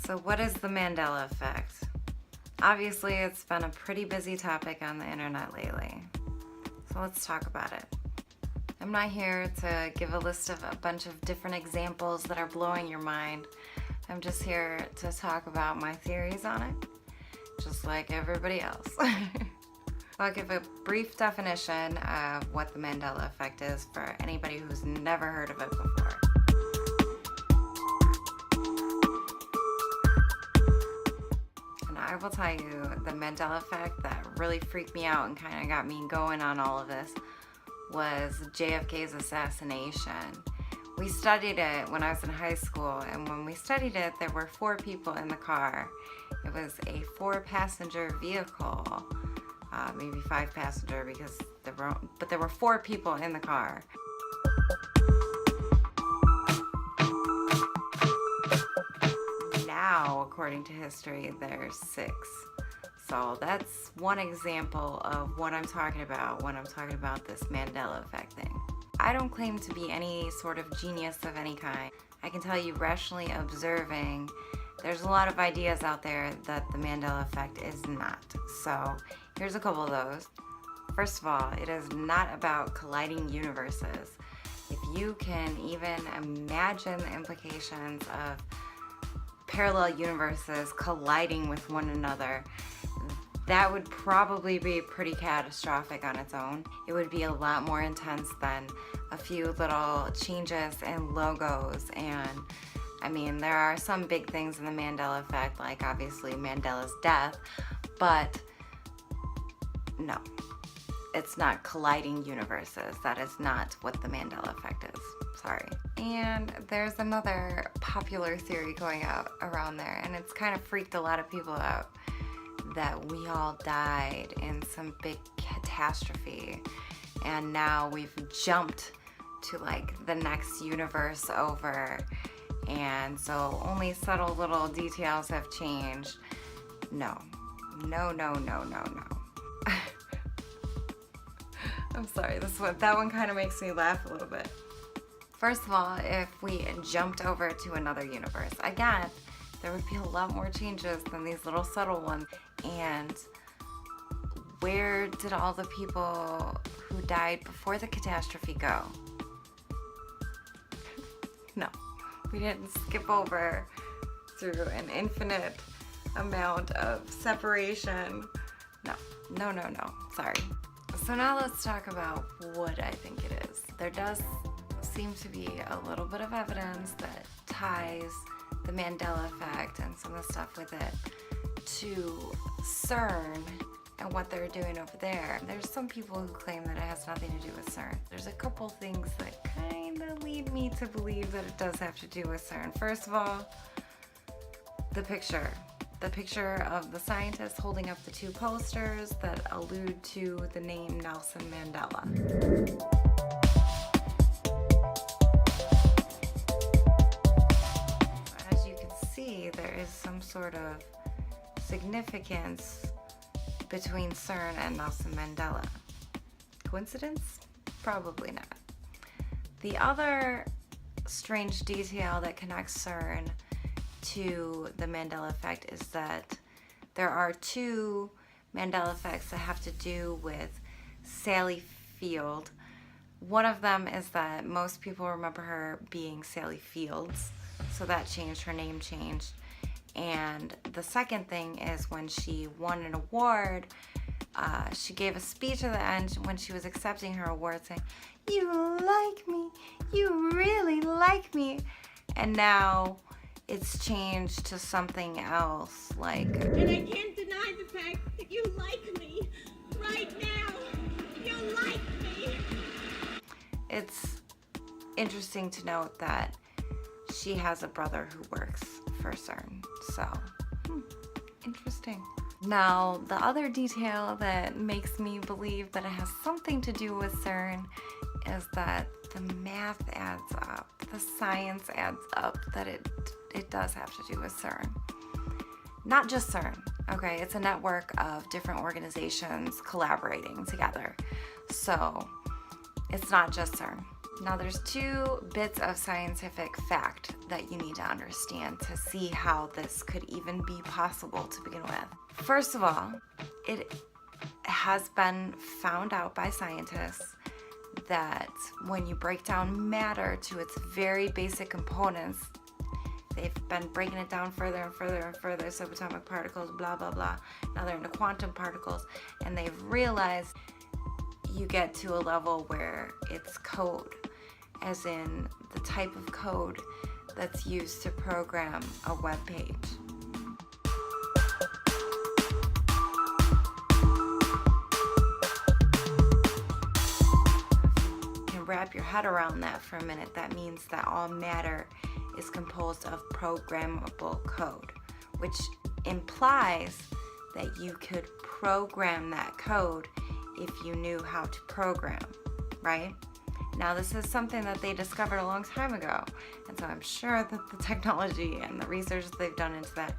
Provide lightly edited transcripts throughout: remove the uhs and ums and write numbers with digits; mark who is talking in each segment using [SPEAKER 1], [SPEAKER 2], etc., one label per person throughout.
[SPEAKER 1] So what is the Mandela Effect? Obviously, it's been a pretty busy topic on the internet lately. So let's talk about it. I'm not here to give a list of a bunch of different examples that are blowing your mind. I'm just here to talk about my theories on it, just like everybody else. I'll give a brief definition of what the Mandela Effect is for anybody who's never heard of it before. And I will tell you, the Mandela Effect that really freaked me out and kind of got me going on all of this was JFK's assassination. We studied it when I was in high school, and when we studied it, there were 4 people in the car. It was a 4-passenger vehicle, maybe 5-passenger because there were 4 people in the car. Now, according to history, there's 6. So that's one example of what I'm talking about when I'm talking about this Mandela Effect thing. I don't claim to be any sort of genius of any kind. I can tell you, rationally observing, there's a lot of ideas out there that the Mandela Effect is not. So here's a couple of those. First of all, it is not about colliding universes. If you can even imagine the implications of parallel universes colliding with one another, that would probably be pretty catastrophic on its own. It would be a lot more intense than a few little changes in logos. And I mean, there are some big things in the Mandela Effect, like obviously Mandela's death, but no, it's not colliding universes. That is not what the Mandela Effect is. Sorry. And there's another popular theory going out around there, and it's kind of freaked a lot of people out, that we all died in some big catastrophe and now we've jumped to like the next universe over, and so only subtle little details have changed. No. I'm sorry, that one kind of makes me laugh a little bit. First of all, if we jumped over to another universe, again, there would be a lot more changes than these little subtle ones. And where did all the people who died before the catastrophe go? No, we didn't skip over through an infinite amount of separation. No, sorry. So now let's talk about what I think it is. There does seem to be a little bit of evidence that ties the Mandela Effect and some of the stuff with it to CERN and what they're doing over there. There's some people who claim that it has nothing to do with CERN. There's a couple things that kind of lead me to believe that it does have to do with CERN. First of all, the picture of the scientists holding up the 2 posters that allude to the name Nelson Mandela. There is some sort of significance between CERN and Nelson Mandela. Coincidence? Probably not. The other strange detail that connects CERN to the Mandela Effect is that there are 2 Mandela Effects that have to do with Sally Field. One of them is that most people remember her being Sally Fields, so that changed, her name changed. And the second thing is when she won an award, she gave a speech at the end when she was accepting her award saying, "You like me, you really like me." And now it's changed to something else, like,
[SPEAKER 2] "And I can't deny the fact that you like me right now. You like me."
[SPEAKER 1] It's interesting to note that she has a brother who works for CERN, so interesting. Now, the other detail that makes me believe that it has something to do with CERN is that the math adds up, the science adds up, that it does have to do with CERN. Not just CERN, okay? It's a network of different organizations collaborating together. So it's not just CERN. Now there's two bits of scientific fact that you need to understand to see how this could even be possible to begin with. First of all, it has been found out by scientists that when you break down matter to its very basic components, they've been breaking it down further and further and further, subatomic particles, blah, blah, blah. Now they're into quantum particles, and they've realized you get to a level where it's code, as in the type of code that's used to program a web page. Wrap your head around that for a minute. That means that all matter is composed of programmable code, which implies that you could program that code if you knew how to program, right? Now this is something that they discovered a long time ago, and so I'm sure that the technology and the research that they've done into that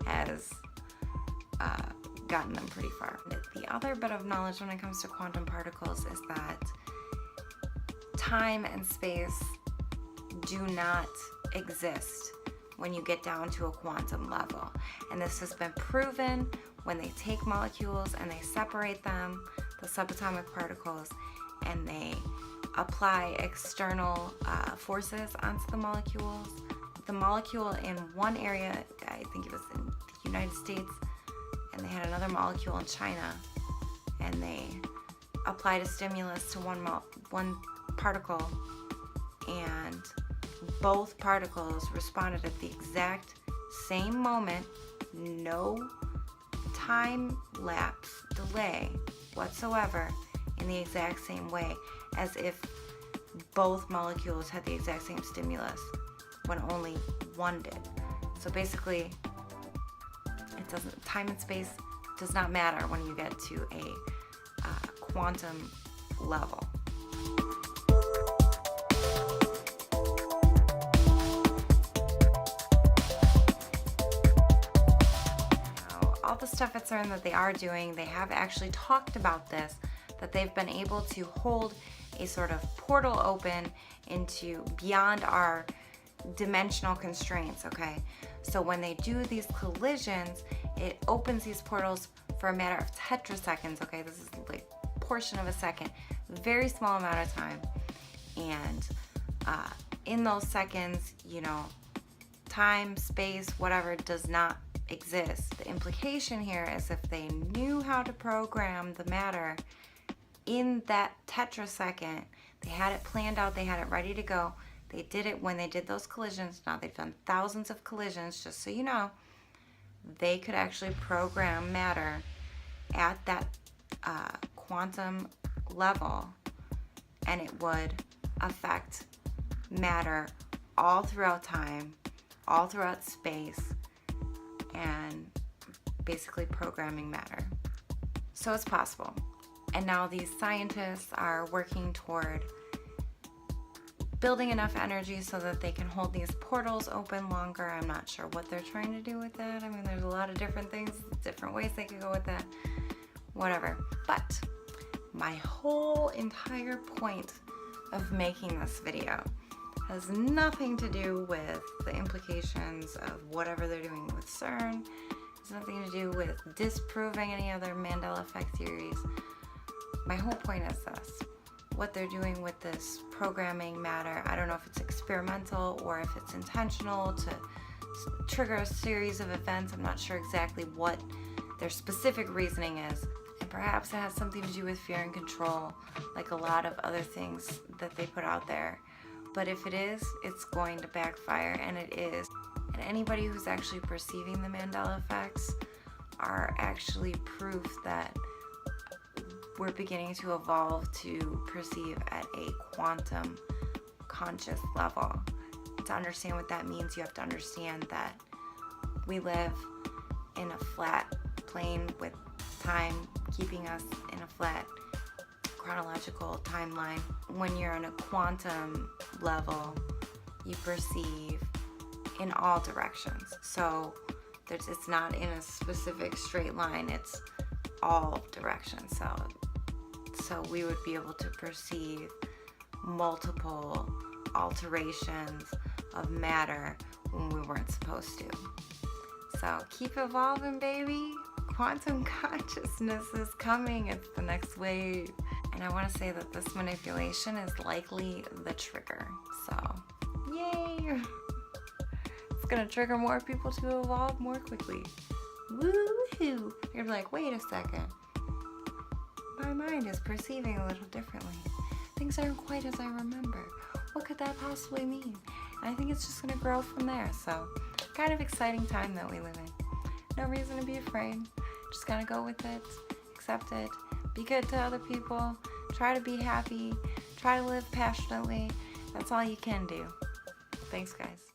[SPEAKER 1] has gotten them pretty far. The other bit of knowledge when it comes to quantum particles is that time and space do not exist when you get down to a quantum level. And this has been proven when they take molecules and they separate them, the subatomic particles, and they apply external forces onto the molecules. The molecule in one area, I think it was in the United States, and they had another molecule in China, and they applied a stimulus to one particle, and both particles responded at the exact same moment, no time lapse delay whatsoever, in the exact same way, as if both molecules had the exact same stimulus when only one did. So basically, time and space does not matter when you get to a quantum level. All the stuff at CERN that they are doing, they have actually talked about this, that they've been able to hold a sort of portal open into beyond our dimensional constraints, okay? So when they do these collisions, it opens these portals for a matter of tetraseconds, okay? This is like a portion of a second, very small amount of time. And in those seconds, you know, time, space, whatever does not exist. The implication here is if they knew how to program the matter in that tetrasecond, they had it planned out, they had it ready to go, they did it when they did those collisions. Now they've done thousands of collisions, just so you know, they could actually program matter at that quantum level, and it would affect matter all throughout time, all throughout space, and basically programming matter. So it's possible. And now these scientists are working toward building enough energy so that they can hold these portals open longer. I'm not sure what they're trying to do with that. I mean, there's a lot of different things, different ways they could go with that, whatever. But my whole entire point of making this video has nothing to do with the implications of whatever they're doing with CERN. It has nothing to do with disproving any other Mandela Effect theories. My whole point is this. What they're doing with this programming matter, I don't know if it's experimental or if it's intentional to trigger a series of events. I'm not sure exactly what their specific reasoning is. And perhaps it has something to do with fear and control, like a lot of other things that they put out there. But if it is, it's going to backfire, and it is. And anybody who's actually perceiving the Mandela effects are actually proof that we're beginning to evolve to perceive at a quantum conscious level. To understand what that means, you have to understand that we live in a flat plane with time keeping us in a flat chronological timeline. When you're on a quantum level, you perceive in all directions. So it's not in a specific straight line, it's all directions. So we would be able to perceive multiple alterations of matter when we weren't supposed to. So keep evolving, baby. Quantum consciousness is coming. It's the next wave. And I want to say that this manipulation is likely the trigger. So, yay! It's gonna trigger more people to evolve more quickly. Woohoo! You're like, wait a second. My mind is perceiving a little differently. Things aren't quite as I remember. What could that possibly mean? And I think it's just gonna grow from there. So, kind of exciting time that we live in. No reason to be afraid. Just gotta go with it, accept it, be good to other people, try to be happy, try to live passionately. That's all you can do. Thanks, guys.